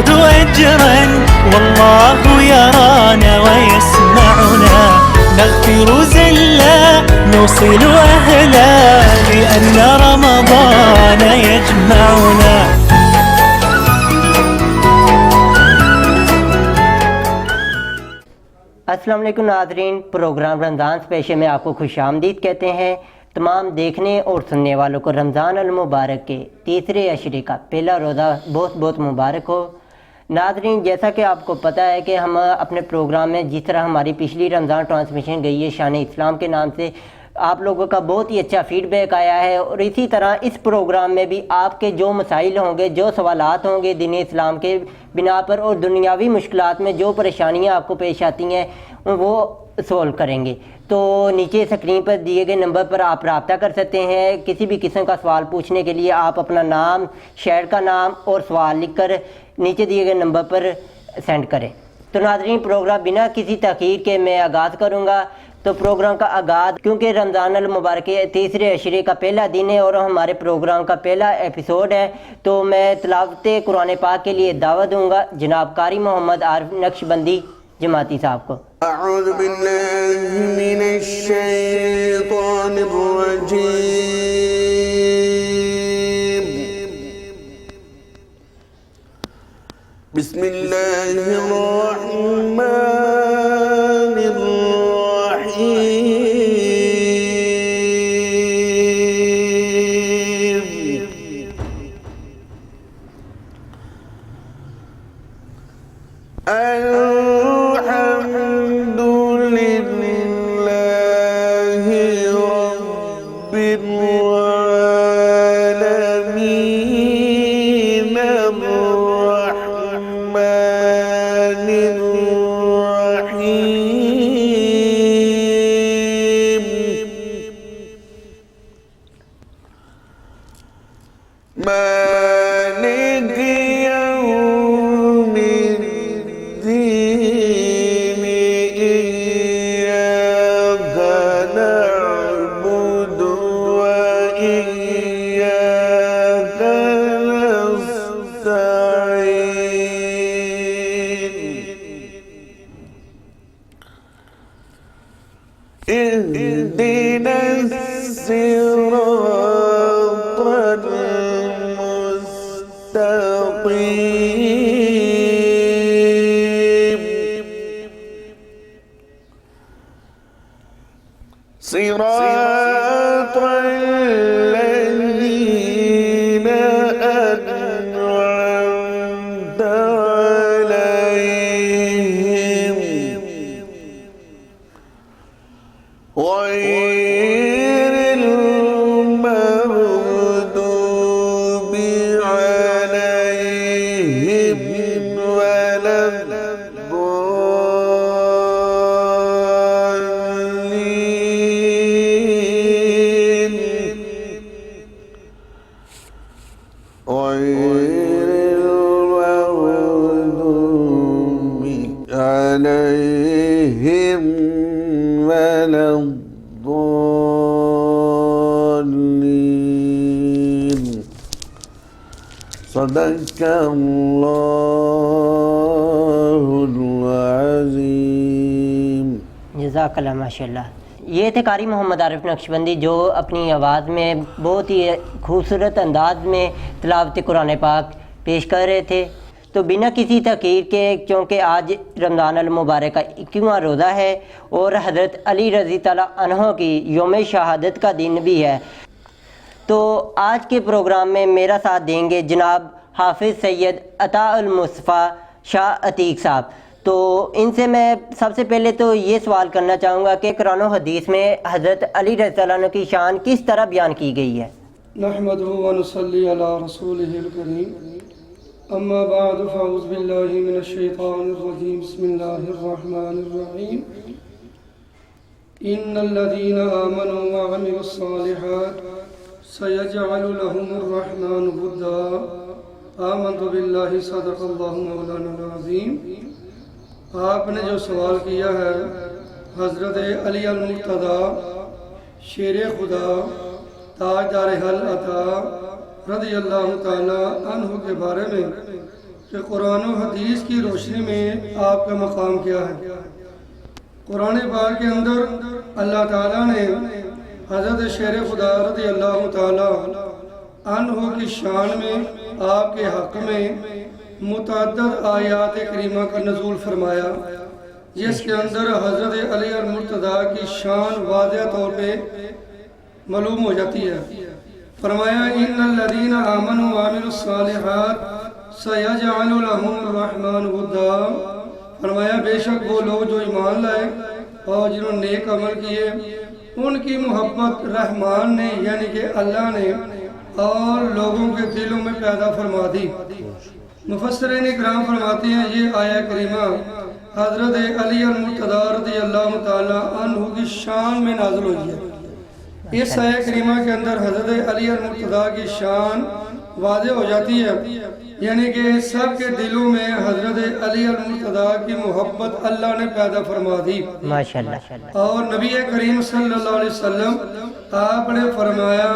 نأخذ أجرا والله يرانا ويسمعنا نغفر زلا نوصل أهلا لأن رمضان يجمعنا. السلام علیکم ناظرین، پروگرام رمضان اسپیشل میں آپ کو خوش آمدید کہتے ہیں۔ تمام دیکھنے اور سننے والوں کو رمضان المبارک کے تیسرے عشرے کا پہلا روزہ بہت بہت مبارک ہو۔ ناظرین، جیسا کہ آپ کو پتہ ہے کہ ہم اپنے پروگرام میں جس طرح ہماری پچھلی رمضان ٹرانسمیشن گئی ہے شان اسلام کے نام سے، آپ لوگوں کا بہت ہی اچھا فیڈ بیک آیا ہے، اور اسی طرح اس پروگرام میں بھی آپ کے جو مسائل ہوں گے، جو سوالات ہوں گے دین اسلام کے بنا پر، اور دنیاوی مشکلات میں جو پریشانیاں آپ کو پیش آتی ہیں وہ سولو کریں گے۔ تو نیچے اسکرین پر دیے گئے نمبر پر آپ رابطہ کر سکتے ہیں۔ کسی بھی قسم کا سوال پوچھنے کے لیے آپ اپنا نام، شہر کا نام اور سوال لکھ کر نیچے دیے گئے نمبر پر سینڈ کریں۔ تو ناظرین، پروگرام بنا کسی تاخیر کے میں آغاز کروں گا۔ تو پروگرام کا آغاز، کیونکہ رمضان المبارک کے تیسرے عشرے کا پہلا دن ہے اور ہمارے پروگرام کا پہلا ایپیسوڈ ہے، تو میں تلاوت قرآن پاک کے لیے دعوت دوں گا جناب قاری محمد عارف نقشبندی جماعتی صاحب کو۔ اعوذ باللہ من الشیطان الرجیم، بسم اللہ الرحمن الرحیم، مالک یوم الدین، ایاک نعبد و ایاک نستعین، اهدنا الصراط المستقيم، صراط الذين أنعمت عليهم غير المغضوب عليهم ولا الضالين، غير المغضوب عليهم ولا الضالين، صدق اللہ العظیم۔ جزاک اللہ، ماشاء اللہ۔ یہ تھے قاری محمد عارف نقشبندی جو اپنی آواز میں بہت ہی خوبصورت انداز میں تلاوت قرآن پاک پیش کر رہے تھے۔ تو بنا کسی تاخیر کے، کیونکہ آج رمضان المبارک کا 21واں روزہ ہے اور حضرت علی رضی تعالیٰ عنہ کی یوم شہادت کا دن بھی ہے، تو آج کے پروگرام میں میرا ساتھ دیں گے جناب حافظ سید عطاء المصطفیٰ شاہ عتیق صاحب۔ تو ان سے میں سب سے پہلے تو یہ سوال کرنا چاہوں گا کہ قرآن و حدیث میں حضرت علی رضی اللہ عنہ کی شان کس طرح بیان کی گئی ہے؟ نحمدہ و نصلی علی رسولہ الکریم، اما بعد فاعوذ باللہ من الشیطان الرجیم، بسم اللہ الرحمن الرحیم، ان الذین آمنوا وعملوا الصالحات سيجعل لهم الرحمن ودا، آمنت باللہ صدق اللہ مولانا العظیم۔ آپ نے جو سوال کیا ہے حضرت علی المرتضیٰ شیر خدا تاجدار حل عطا رضی اللہ تعالی عنہ کے بارے میں، کہ قرآن و حدیث کی روشنی میں آپ کا مقام کیا ہے۔ قرآن پاک کے اندر اللہ تعالیٰ نے حضرت شیر خدا رضی اللہ تعالیٰ عنہ کی شان میں آپ کے حق میں متعدد آیات کریمہ کا نزول فرمایا، جس کے اندر حضرت علی المرتضیٰ کی شان واضح طور پہ معلوم ہو جاتی ہے۔ فرمایا ان الذین آمنوا وعملوا الصالحات سیجعل لهم الرحمن ودا، فرمایا بے شک وہ لوگ جو ایمان لائے اور جنہوں نے نیک عمل کیے ان کی محبت رحمان نے یعنی کہ اللہ نے اور لوگوں کے دلوں میں پیدا فرما دی۔ مفسرین اکرام فرماتے ہیں یہ آیہ کریمہ حضرت علی المرتضیٰ رضی اللہ تعالی عنہ کی شان میں نازل ہوئی ہے۔ اس آیہ کریمہ کے اندر حضرت علی المرتضیٰ کی شان واضح ہو جاتی ہے، یعنی کہ سب کے دلوں میں حضرت علی المرتضیٰ کی محبت اللہ نے پیدا فرما دی ماشاءاللہ۔ اور نبی کریم صلی اللہ علیہ وسلم آپ نے فرمایا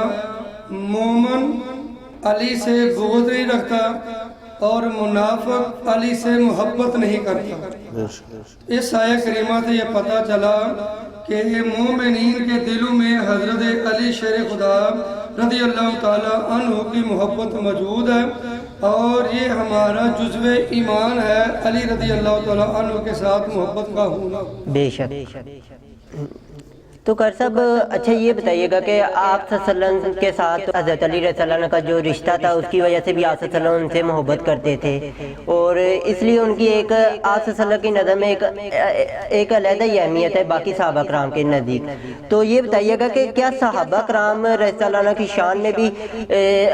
مومن علی سے بغض نہیں رکھتا اور منافق علی سے محبت نہیں کرتا۔ اس آیہ کریمہ سے یہ پتہ چلا کہ مومنین کے دلوں میں حضرت علی شیر خدا رضی اللہ تعالیٰ عنہ کی محبت موجود ہے، اور یہ ہمارا جزو ایمان ہے علی رضی اللہ تعالیٰ عنہ کے ساتھ محبت کا ہونا۔ بے شک۔ تو کر صاحب اچھا یہ بتائیے گا کہ آپ صلی اللہ علیہ وسلم کے ساتھ حضرت علی رضی اللہ عنہ کا جو رشتہ تھا اس کی وجہ سے بھی آپ صلی اللہ علیہ وسلم ان سے محبت کرتے تھے، اور اس لیے ان کی ایک آپ صلی اللہ علیہ وسلم کی نظر میں ایک علیحدہ ہی اہمیت ہے باقی صحابہ کرام کے نزدیک۔ تو یہ بتائیے گا کہ کیا صحابہ کرام رضی اللہ عنہ کی شان میں بھی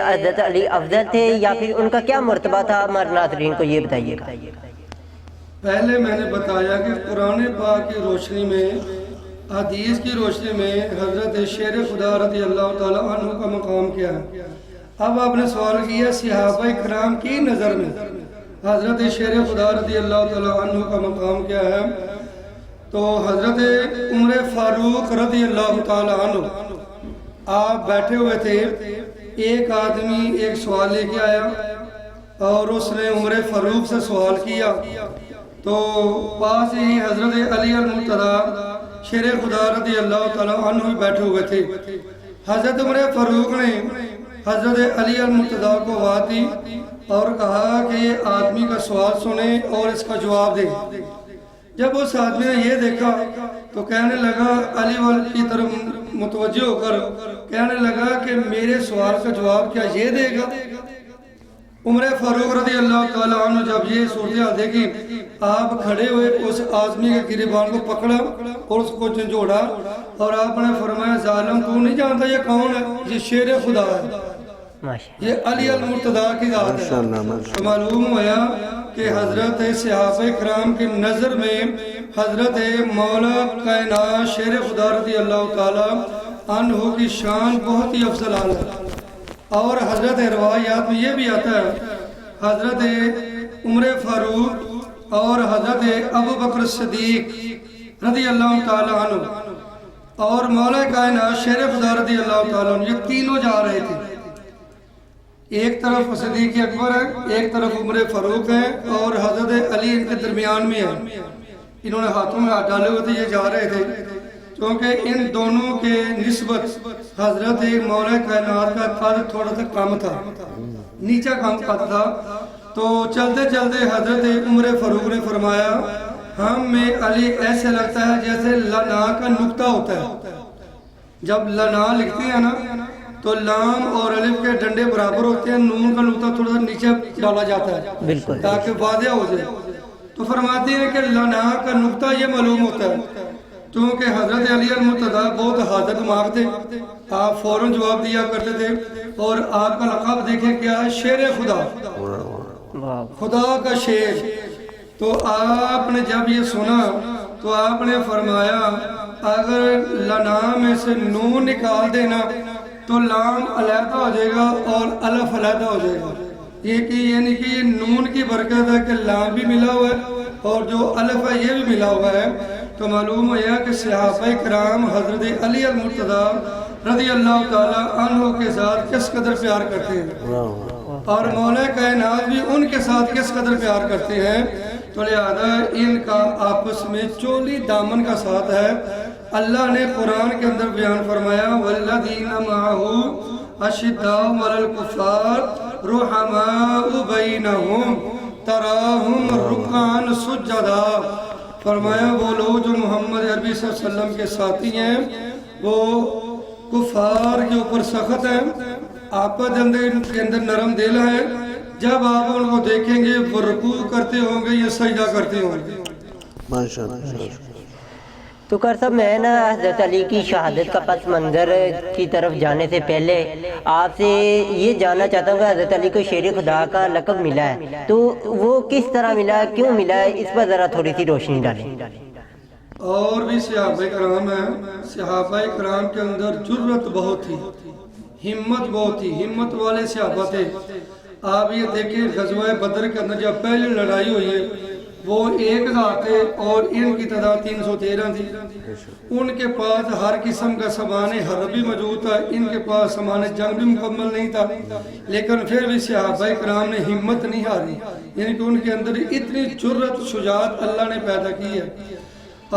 حضرت علی افضل تھے، یا پھر ان کا کیا مرتبہ تھا؟ ہمارے ناظرین کو یہ بتائیے گا۔ پہلے میں نے بتایا کہ قرآن پاک کی روشنی میں حدیث کی روشنی میں حضرت شیر خدا رضی اللہ تعالیٰ عنہ کا مقام کیا ہے۔ اب آپ نے سوال کیا صحابہ کرام کی نظر میں حضرت شیر خدا رضی اللہ تعالیٰ عنہ کا مقام کیا ہے، تو حضرت عمر فاروق رضی اللہ تعالیٰ عنہ آپ بیٹھے ہوئے تھے، ایک آدمی ایک سوال لے کے آیا اور اس نے عمر فاروق سے سوال کیا، تو پاس ہی حضرت علی المرتضیٰ شیر خدا رضی اللہ تعالیٰ عنہ بیٹھے ہوئے تھے۔ حضرت عمر فاروق نے حضرت علی المرتضیٰ کو آواز دی اور کہا کہ یہ آدمی کا سوال سنیں اور اس کا جواب دیں۔ جب اس آدمی نے یہ دیکھا تو کہنے لگا، علی والے کی طرف متوجہ ہو کر کہنے لگا کہ میرے سوال کا جواب کیا یہ دے گا؟ عمر فاروق رضی اللہ تعالیٰ عنہ جب یہ صورتحال دیکھی، آپ کھڑے ہوئے اس آدمی کے گریبان کو پکڑا اور اس کو جھنجھوڑا اور آپ نے فرمایا ظالم تو نہیں جانتا یہ کون ہے؟ یہ شیر خدا ہے، یہ علی المرتضیٰ کی ذات ہے۔ تو معلوم ہوا کہ حضرت صحابہ کرام کی نظر میں حضرت مولا کائنات شیر خدا رضی اللہ تعالیٰ عنہ کی شان بہت ہی افضل ہے۔ اور حضرت روایات میں یہ بھی آتا ہے حضرت عمر فاروق اور حضرت ابو بکر صدیق رضی اللہ تعالیٰ عنہ اور مولا کائنات شیر خدا رضی اللہ تعالیٰ عنہ یہ تینوں جا رہے تھے، ایک طرف صدیق اکبر ہے، ایک طرف عمر فاروق ہے اور حضرت علی ان کے درمیان میں ہے۔ انہوں نے ہاتھوں میں ہاتھ ڈالے ہوئے تھے، یہ جا رہے تھے، کیونکہ ان دونوں کے نسبت حضرت مولا کائنات کا قد تھوڑا سا کم تھا، نیچا کم قد تھا۔ تو چلتے چلتے حضرت عمر فاروق نے فرمایا ہمیں علی ایسے لگتا ہے جیسے لنا کا نقطہ ہوتا ہے، جب لنا لکھتے ہیں نا تو لام اور الف کے ڈنڈے برابر ہوتے ہیں، نون کا نقطہ تھوڑا سا نیچے ڈالا جاتا ہے تاکہ واضح ہو جائے۔ تو فرماتے ہیں کہ لنا کا نقطہ یہ معلوم ہوتا ہے کیونکہ حضرت علی المرتضیٰ بہت حاضر دماغ تھے، آپ فوراً جواب دیا کرتے تھے، اور آپ کا لقب دیکھیں کیا ہے، شیر خدا، خدا کا شیر۔ تو آپ نے جب یہ سنا تو آپ نے فرمایا اگر لنا میں سے نون نکال دینا تو لام علیحدہ ہو جائے گا اور الف علیحدہ ہو جائے گا، یہ کہ یعنی کہ یہ نون کی برکت ہے کہ لام بھی ملا ہوا ہے اور جو الف ہے یہ بھی ملا ہوا ہے۔ تو معلوم ہوا کہ صحابہ کرام حضرت علی المرتضیٰ رضی اللہ تعالیٰ عنہ کے ساتھ کس قدر پیار کرتے ہیں۔ اور مولا کائنات بھی ان کے ساتھ کس قدر پیار کرتے ہیں، تو لہذا ان کا آپس میں چولی دامن کا ساتھ ہے۔ اللہ نے قرآن کے اندر بیان فرمایا وَالَّذِينَ مَعَهُ أَشِدَّاءُ عَلَى الْكُفَّارِ رُحَمَاءُ بَيْنَهُمْ تَرَاهُمْ رُكَّعًا سُجَّدًا، فرمایا وہ لوگ جو محمد عربی صلی اللہ علیہ وسلم کے ساتھی ہیں وہ کفار کے اوپر سخت ہیں، آپس کے اندر نرم دل ہے، جب آپ ان کو دیکھیں گے وہ رکوع کرتے ہوں گے یا سجدہ کرتے ہوں گے۔ ماشاءاللہ۔ تو کر صاحب میں نا حضرت علی کی شہادت کا پس منظر کی طرف جانے سے پہلے آپ سے یہ جاننا چاہتا ہوں کہ حضرت علی کو شیر خدا کا لقب ملا ہے، تو وہ کس طرح ملا، کیوں ملا ہے، اس پر ذرا تھوڑی سی روشنی ڈالیں۔ اور بھی صحابہ کرام ہیں، صحابہ کرام کے اندر جرت بہت تھی، ہمت بہت تھی، ہمت والے صحابہ تھے۔ آپ یہ دیکھیں غزوہ بدر کے اندر جب پہلی لڑائی ہوئی ہے وہ 1000 تھے اور ان کی تعداد 313 تھی۔ ان کے پاس ہر قسم کا سامان حرب بھی موجود تھا، ان کے پاس سامان جنگ بھی مکمل نہیں تھا، لیکن پھر بھی صحابہ کرام نے ہمت نہیں ہاری، یعنی کہ ان کے اندر اتنی جرت شجاعت اللہ نے پیدا کی ہے۔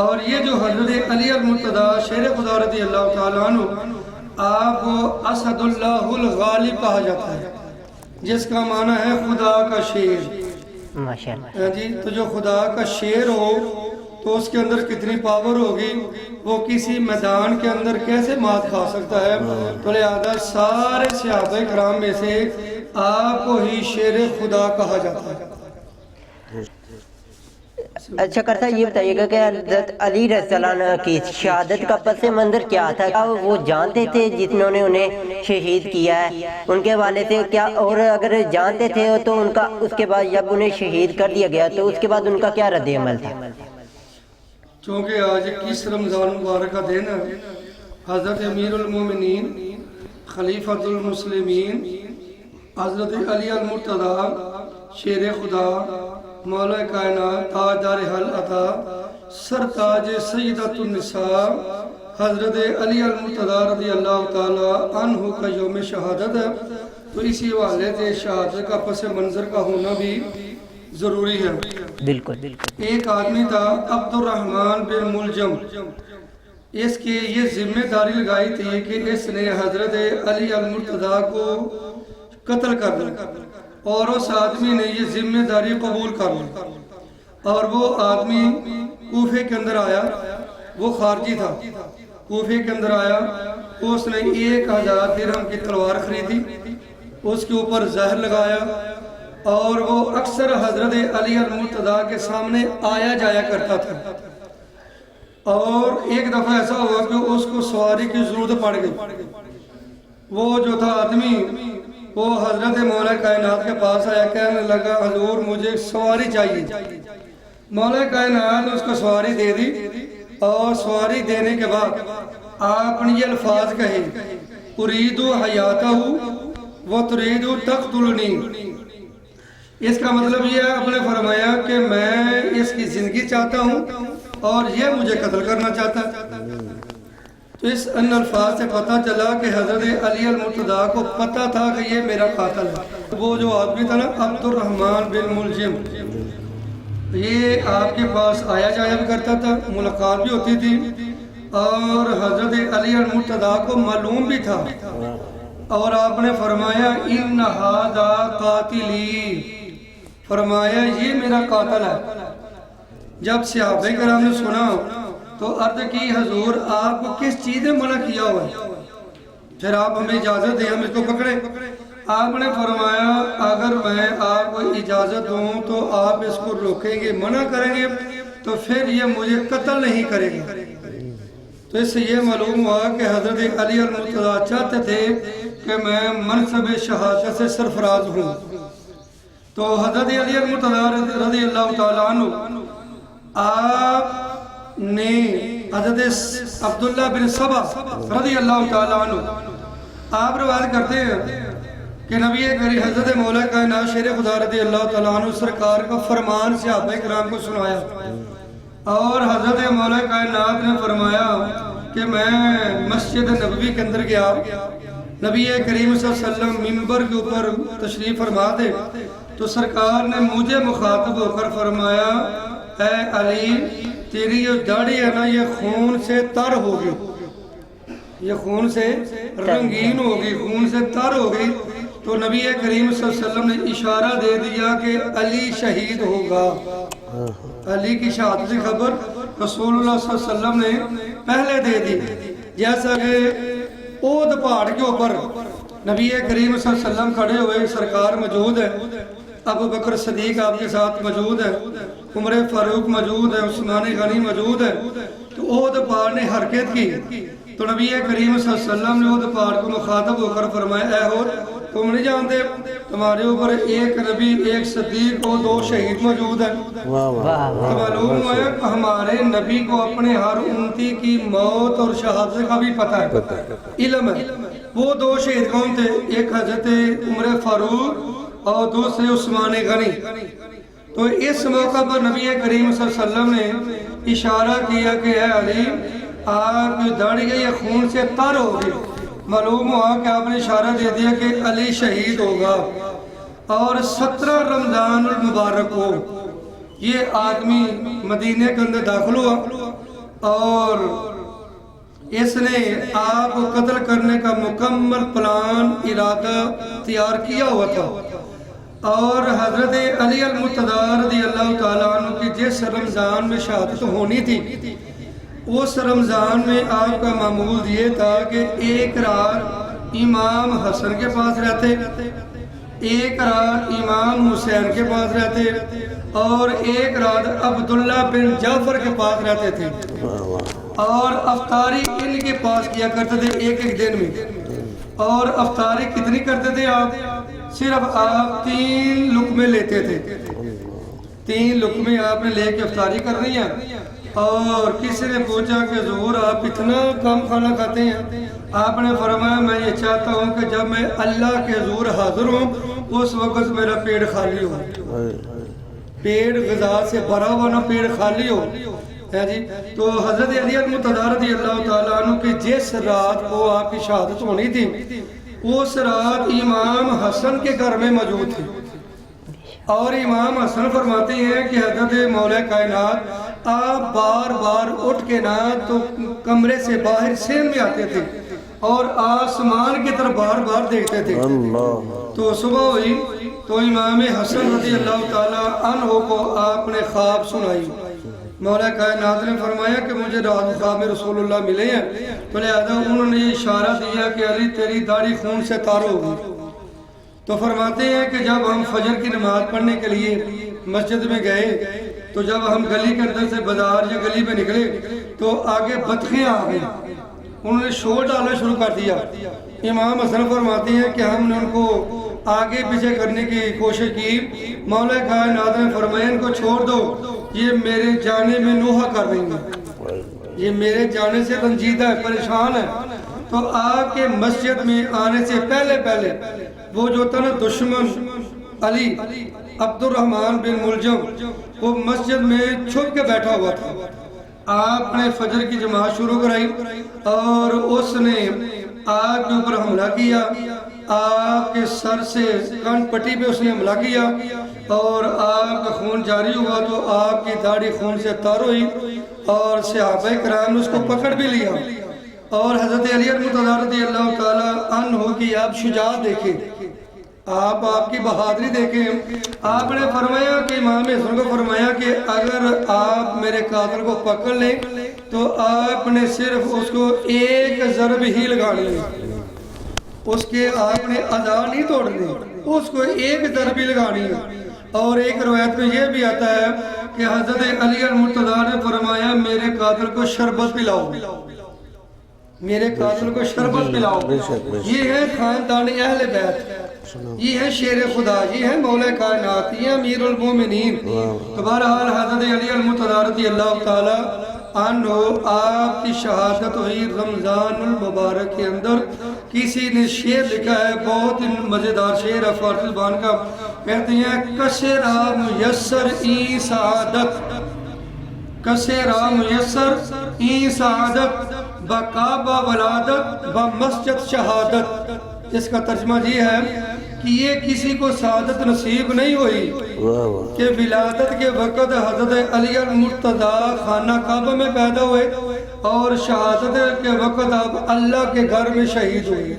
اور یہ جو حضرت علی المرتضیٰ شیر خدا رضی اللہ تعالیٰ عنہ، آپ کو اسد اللہ الغالب کہا جاتا ہے، جس کا معنی ہے خدا کا شیر۔ ماشاءاللہ جی، تو جو خدا کا شیر ہو تو اس کے اندر کتنی پاور ہوگی، وہ کسی میدان کے اندر کیسے مات کھا سکتا ہے۔ تو لہذا سارے صحابہ کرام میں سے آپ کو ہی شیر خدا کہا جاتا ہے۔ اچھا کرتا یہ بتائیے گا کہ حضرت علی رضی اللہ عنہ کی شہادت کا پس منظر کیا تھا، کیا وہ جانتے تھے جتنوں نے انہیں شہید کیا ہے ان کے حوالے سے کیا، اور اگر جانتے تھے تو ان کا اس کے بعد جب انہیں شہید کر دیا گیا تو اس کے بعد ان کا کیا رد عمل تھا؟ چونکہ آج 21 رمضان مبارک کا دن ہے، حضرت امیر المومنین خلیفۃ المسلمین حضرت علی المرتضیٰ شیر خدا مولا کائنات تاجدار حل عطا سرتاج سیدۃ النساء حضرت علی المرتضیٰ رضی اللہ تعالی عنہ کا یوم شہادت ہے، تو اسی حوالے سے شہادت کا پس منظر کا ہونا بھی ضروری ہے۔ بالکل ایک آدمی تھا عبد الرحمن بن ملجم، اس کی یہ ذمہ داری لگائی تھی کہ اس نے حضرت علی المرتضیٰ کو قتل کر دیا، اور اس آدمی نے یہ ذمہ داری قبول کر لی، اور وہ آدمی کوفے کے اندر آیا، وہ خارجی تھا، کوفے کے اندر آیا، اس نے 1000 درہم کی تلوار خریدی، اس کے اوپر زہر لگایا، اور وہ اکثر حضرت علی المرتضیٰ کے سامنے آیا جایا کرتا تھا۔ اور ایک دفعہ ایسا ہوا کہ اس کو سواری کی ضرورت پڑ گئی، وہ جو تھا آدمی وہ حضرت مولا کائنات کے پاس آیا، کہنے لگا حضور مجھے سواری چاہیے۔ مولا کائنات نے اس کو سواری دے دی، اور سواری دینے کے بعد آپ نے یہ الفاظ کہے ارید حیاتہ و ترید تقتلنی، اس کا مطلب یہ ہے آپ نے فرمایا کہ میں اس کی زندگی چاہتا ہوں اور یہ مجھے قتل کرنا چاہتا ہے۔ تو اس ان الفاظ سے پتہ چلا کہ حضرت علی المرتضیٰ کو پتہ تھا کہ یہ میرا قاتل ہے۔ وہ جو آدمی تھا نا عبد الرحمن بن ملجم، یہ آپ کے پاس آیا جایا بھی کرتا تھا، ملاقات بھی ہوتی تھی، اور حضرت علی المرتضیٰ کو معلوم بھی تھا، اور آپ نے فرمایا ان ھذا قاتلی، فرمایا یہ میرا قاتل ہے۔ جب صحابہ کرام نے سنا تو عرض کی حضور آپ کو کس چیز نے منع کیا ہوا ہے، پھر آپ ہمیں اجازت دیں ہم اس کو پکڑیں۔ آپ نے فرمایا اگر میں آپ کو اجازت دوں تو آپ اس کو روکیں گے، منع کریں گے تو پھر یہ مجھے قتل نہیں کرے گا۔ تو اس سے یہ معلوم ہوا کہ حضرت علی المرتضیٰ چاہتے تھے کہ میں منصب شہادت سے سرفراز ہوں۔ تو حضرت علی المرتضیٰ رضی اللہ تعالیٰ عنہ آپ نے حضرت عبداللہ بن سبا رضی اللہ تعالیٰ عنہ آپ روایت کرتے ہیں کہ نبی کریم حضرت مولا کائنات شیر خدا رضی اللہ تعالیٰ عنہ سرکار کا فرمان صحابہ کرام کو سنایا، اور حضرت مولا کائنات نے فرمایا کہ میں مسجد نبوی کے اندر گیا، نبی کریم صلی اللہ علیہ وسلم ممبر کے اوپر تشریف فرما دے تو سرکار نے مجھے مخاطب ہو کر فرمایا اے علی تیری یہ داڑھی ہے نا یہ خون سے تر ہوگی، یہ خون سے رنگین ہوگی، خون سے تر ہوگی۔ تو نبی کریم صلی اللہ علیہ وسلم نے اشارہ دے دیا کہ علی شہید ہوگا۔ علی کی شہادت کی خبر رسول اللہ صلی اللہ علیہ وسلم نے پہلے دے دی۔ جیسا کہ اود پہاڑ کے اوپر نبی کریم صلی اللہ علیہ وسلم کھڑے ہوئے، سرکار موجود ہے، ابو بکر صدیق آپ کے ساتھ موجود ہے، عمر فاروق موجود ہے، عثمان غنی موجود ہے، تو اود پہاڑ نے حرکت کی تو نبی کریم صلی اللہ علیہ وسلم نے اود پہاڑ کو مخاطب ہو کر فرمایا اے اود تم نہیں جانتے تمہارے اوپر ایک نبی، ایک صدیق اور 2 شہید موجود ہیں۔ تو معلوم ہوا ہے کہ ہمارے نبی کو اپنے ہر امتی کی موت اور شہادت کا بھی پتہ ہے، علم ہے۔ وہ 2 شہید کون تھے؟ ایک حضرت عمر فاروق اور دوسرے عثمان غنی۔ تو اس موقع پر نبی کریم صلی اللہ علیہ وسلم نے اشارہ کیا کہ اے علی آپ کی داڑھی ہے یہ خون سے تر ہوگی۔ معلوم ہوا کہ آپ نے اشارہ دے دیا کہ علی شہید ہوگا۔ اور 17 رمضان المبارک کو یہ آدمی مدینے کے اندر داخل ہوا اور اس نے آپ کو قتل کرنے کا مکمل پلان ارادہ تیار کیا ہوا تھا۔ اور حضرت علی المرتضی رضی اللہ تعالیٰ عنہ کی جس رمضان میں شہادت ہونی تھی اس رمضان میں آپ کا معمول یہ تھا کہ ایک رات امام حسن کے پاس رہتے، ایک رات امام حسین کے پاس رہتے اور ایک رات عبداللہ بن جعفر کے پاس رہتے تھے، اور افطاری ان کے پاس کیا کرتے تھے ایک دن میں۔ اور افطاری کتنی کرتے تھے آپ؟ صرف آپ 3 لقمے لیتے تھے، 3 لقمے آپ نے لے کے افطاری کرنی ہے۔ اور کسی نے پوچھا کہ ظہور آپ اتنا کم کھانا کھاتے ہیں؟ آپ نے فرمایا میں یہ چاہتا ہوں کہ جب میں اللہ کے حضور حاضر ہوں اس وقت میرا پیٹ خالی ہو، پیٹ غذا سے بھرا ہوا نہ پیٹ خالی ہو۔ جی تو حضرت علی المرتضی رضی اللہ تعالیٰ عنہ کی جس رات کو آپ کی شہادت ہونی تھی اس رات امام حسن کے گھر میں موجود تھے، اور امام حسن فرماتے ہیں کہ حضرت مولا کائنات آپ بار بار اٹھ کے نہ تو کمرے سے باہر سین میں آتے تھے اور آسمان کی طرف بار بار دیکھتے تھے۔ تو صبح ہوئی تو امام حسن رضی اللہ تعالیٰ عنہ کو آپ نے خواب سنائی۔ مولا کائنات نے فرمایا کہ مجھے رات خواب میں رسول اللہ ملے ہیں، تو لہذا انہوں نے اشارہ دیا کہ علی تیری داڑھی خون سے تار ہوگی۔ تو فرماتے ہیں کہ جب ہم فجر کی نماز پڑھنے کے لیے مسجد میں گئے تو جب ہم گلی کے اندر سے بازار یا گلی میں نکلے تو آگے بطخیں آ گئی، انہوں نے شور ڈالنا شروع کر دیا۔ امام حسن فرماتے ہیں کہ ہم نے ان کو آگے پیچھے کرنے کی کوشش کی، مولا کائنات نے فرمایا ان کو چھوڑ دو، یہ میرے جانے میں نوحہ کر رہی ہیں، یہ میرے جانے سے رنجیدہ ہے، پریشان ہے۔ تو آپ کے مسجد میں آنے سے پہلے وہ جو تھا نا دشمن علی عبد الرحمن بن ملجم وہ مسجد میں چھپ کے بیٹھا ہوا تھا۔ آپ نے فجر کی جماعت شروع کرائی اور اس نے آپ کے اوپر حملہ کیا، آپ کے سر سے کان پٹی پہ اس نے حملہ کیا اور آپ کا خون جاری ہوا تو آپ کی داڑھی خون سے تر ہوئی اور صحابہ کرام نے اس کو پکڑ بھی لیا۔ اور حضرت علی المرتضی رضی اللہ تعالیٰ عنہ کی آپ شجاعت دیکھیں، آپ کی بہادری دیکھیں۔ آپ نے فرمایا کہ امام حسن کو فرمایا کہ اگر آپ میرے قاتل کو پکڑ لیں تو آپ نے صرف اس کو ایک ضرب ہی لگانی ہے، اس کے آپ نے ادا نہیں توڑنی، اس کو ایک ضرب ہی لگانی ہے۔ اور ایک روایت میں یہ بھی آتا ہے کہ حضرت علی المرتضی نے فرمایا میرے قاتل کو شربت پلاؤ، میرے قاتل کو شربت پلاؤ۔ یہ ہے خاندان اہل بیت، یہ ہے شیر خدا، یہ ہے مولا کائنات، یہ امیر المومنین۔ تو بہرحال حضرت علی المرتضی رضی اللہ تعالی عنہ آپ کی شہادت ہوئی رمضان المبارک کے اندر۔ کسی نے شعر لکھا ہے، بہت مزیدار شعر ہے فارسی زبان کا، کہتے ہیں کسے راہ میسر ای سعادت، کسے راہ میسر ای سعادت، بکعبہ ولادت بمسجد شہادت۔ اس کا ترجمہ یہ ہے کہ یہ کسی کو سعادت نصیب نہیں ہوئی واہ واہ کہ ولادت کے وقت حضرت علی المرتضیٰ خانہ کعبہ میں پیدا ہوئے اور شہادت کے وقت آپ اللہ کے گھر میں شہید ہوئے.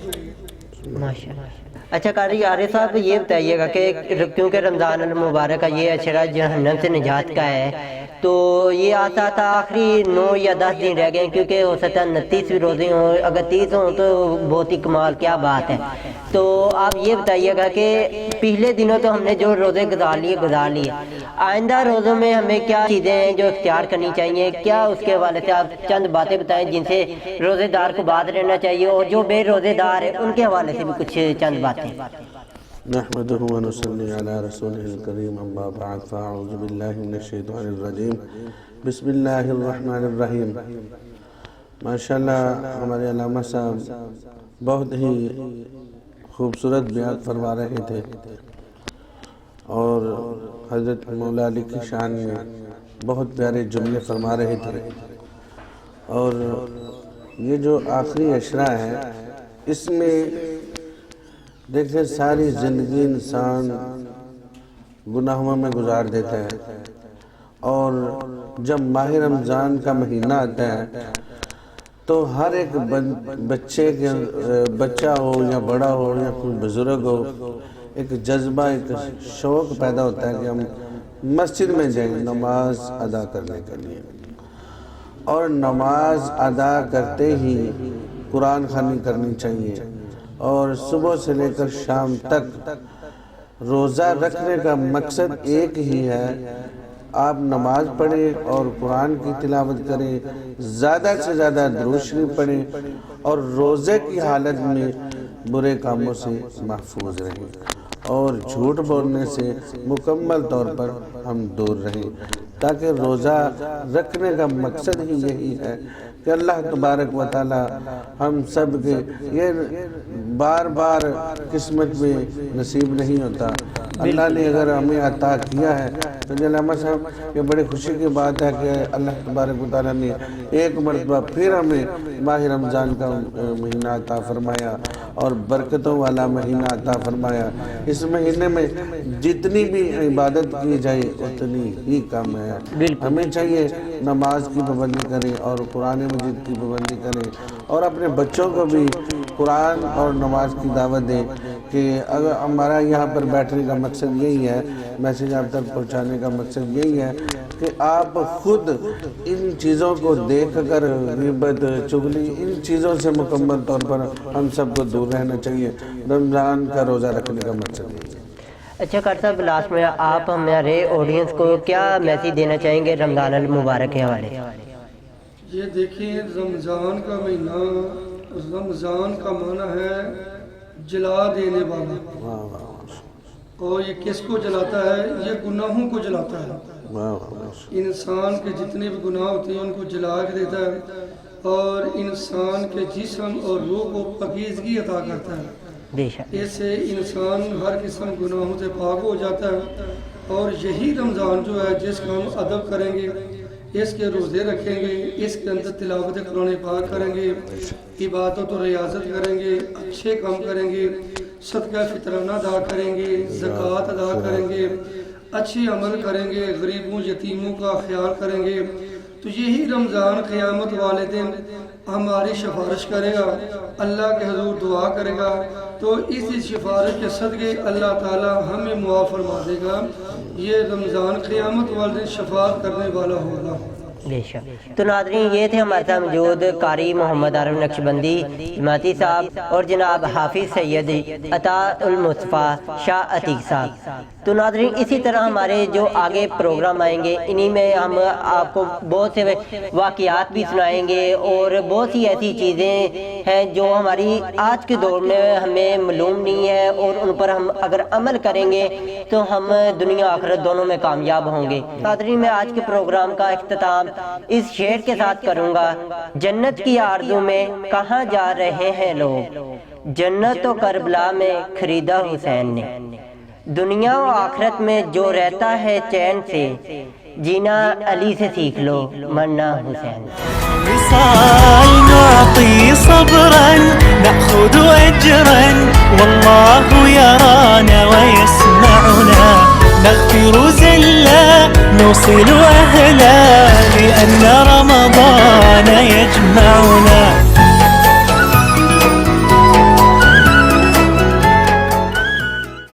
ماشاءاللہ. اچھا قاری عارف صاحب یہ بتائیے گا کہ کیونکہ رمضان المبارک کا یہ اشرا جہنم سے نجات کا ہے تو یہ آتا تھا آخری 9 یا 10 دن رہ گئے کیونکہ ہو سکتا ہے 29 روزے ہوں اگر 30 ہوں تو بہت ہی کمال کیا بات ہے. تو آپ یہ بتائیے گا کہ پچھلے دنوں تو ہم نے جو روزے گزار لیے آئندہ روزوں میں ہمیں کیا چیزیں ہیں جو اختیار کرنی چاہیے, کیا اس کے حوالے سے آپ چند باتیں بتائیں جن سے روزے دار کو باز رہنا چاہیے اور جو بے روزے دار ہیں ان کے حوالے سے بھی کچھ چند باتیں. نحمده ونصلي على رسوله الكريم اما بعد فاعوذ بالله من الشیطان الرجیم بسم اللہ الرحمن الرحیم. ماشاءاللہ ہمارے علامہ صاحب بہت ہی خوبصورت بیان فرما رہے تھے اور حضرت مولا علی کی شان میں بہت پیارے جملے فرما رہے تھے. اور یہ جو آخری اشرا ہے اس میں دیکھیں ساری زندگی انسان گناہوں میں گزار دیتا ہے اور جب ماہ رمضان کا مہینہ آتا ہے تو ہر ایک بچے کے بچہ ہو یا بڑا ہو یا کوئی بزرگ ہو ایک جذبہ ایک شوق پیدا ہوتا ہے کہ ہم مسجد میں جائیں نماز ادا کرنے کے لیے. اور نماز ادا کرتے ہی قرآن خوانی کرنی چاہیے اور صبح سے لے کر شام تک روزہ رکھنے کا مقصد ایک ہی ہے, آپ نماز پڑھیں اور قرآن کی تلاوت کریں, زیادہ سے زیادہ درود شریف پڑھیں اور روزے کی حالت میں برے کاموں سے محفوظ رہیں اور جھوٹ بولنے سے مکمل طور پر ہم دور رہیں تاکہ روزہ رکھنے کا مقصد ہی یہی ہے کہ اللہ تبارک و تعالی ہم سب کے یہ بار بار قسمت میں نصیب نہیں ہوتا. اللہ نے اگر ہمیں عطا کیا ہے تو علامہ صاحب یہ بڑی خوشی کی بات ہے کہ اللہ تبارک و تعالی نے ایک مرتبہ پھر ہمیں ماہ رمضان کا مہینہ عطا فرمایا اور برکتوں والا مہینہ عطا فرمایا. اس مہینے میں جتنی بھی عبادت کی جائے اتنی ہی کم ہے. ہمیں چاہیے نماز کی پابندی کریں اور قرآن مجید کی پابندی کریں اور اپنے بچوں کو بھی قرآن اور نماز کی دعوت دیں کہ اگر ہمارا یہاں پر بیٹھنے کا مقصد یہی ہے, میسیج آپ تک پہنچانے کا مقصد یہی ہے کہ آپ خود ان چیزوں کو دیکھ کر غیبت چغلی ان چیزوں سے مکمل طور پر ہم سب کو دور رہنا چاہیے. رمضان کا روزہ رکھنے کا مقصد یہی ہے. اچھا قاری صاحب لاسٹ میں آپ ہمارے آڈینس کو کیا میسیج دینا چاہیں گے رمضان المبارک کے حوالے سے؟ یہ دیکھیں رمضان کا مہینہ, رمضان کا معنی ہے جلا دینے والا, اور یہ کس کو جلاتا ہے؟ یہ گناہوں کو جلاتا ہے. انسان کے جتنے بھی گناہ ہوتے ہیں ان کو جلا کے دیتا ہے اور انسان کے جسم اور روح کو پاکیزگی عطا کرتا ہے. اس سے انسان ہر قسم گناہوں سے پاک ہو جاتا ہے. اور یہی رمضان جو ہے جس کا ہم ادب کریں گے, اس کے روزے رکھیں گے, اس کے اندر تلاوت قرآن پاک کریں گے, عبادت و ریاضت کریں گے, اچھے کام کریں گے, صدقہ فطرانہ ادا کریں گے, زکوٰۃ ادا کریں گے, اچھے عمل کریں گے, غریبوں یتیموں کا خیال کریں گے, تو یہی رمضان قیامت والے دن ہماری سفارش کرے گا, اللہ کے حضور دعا کرے گا, تو اسی سفارش کے صدقے اللہ تعالی ہمیں معاف فرما دے گا. یہ رمضان قیامت والے دن شفاعت کرنے والا ہوگا. بے شک. تو ناظرین یہ تھے ہمارے ساتھ موجود قاری محمد عارف نقشبندی جماعتی صاحب اور جناب حافظ سید عطا المصطفیٰ شاہ عتیق صاحب. تو ناظرین اسی طرح ہمارے جو آگے پروگرام آئیں گے انہی میں ہم آپ کو بہت سے واقعات بھی سنائیں گے اور بہت سی ایسی چیزیں ہیں جو ہماری آج کے دور میں ہمیں معلوم نہیں ہے اور ان پر ہم اگر عمل کریں گے تو ہم دنیا آخرت دونوں میں کامیاب ہوں گے. ناظرین میں آج کے پروگرام کا اختتام اس شعر کے ساتھ کروں گا. جنت کی آرزو میں کہاں جا رہے ہیں لوگ, جنت و کربلا میں خریدا حسین نے. دنیا و آخرت میں جو رہتا ہے چین سے, جینا علی سے سیکھ لو مرنا حسین. وصال نعطي صبرا نأخذ أجرا والله يرانا ويسمعنا نغفر زلا نوصل أهلا لأن رمضان يجمعنا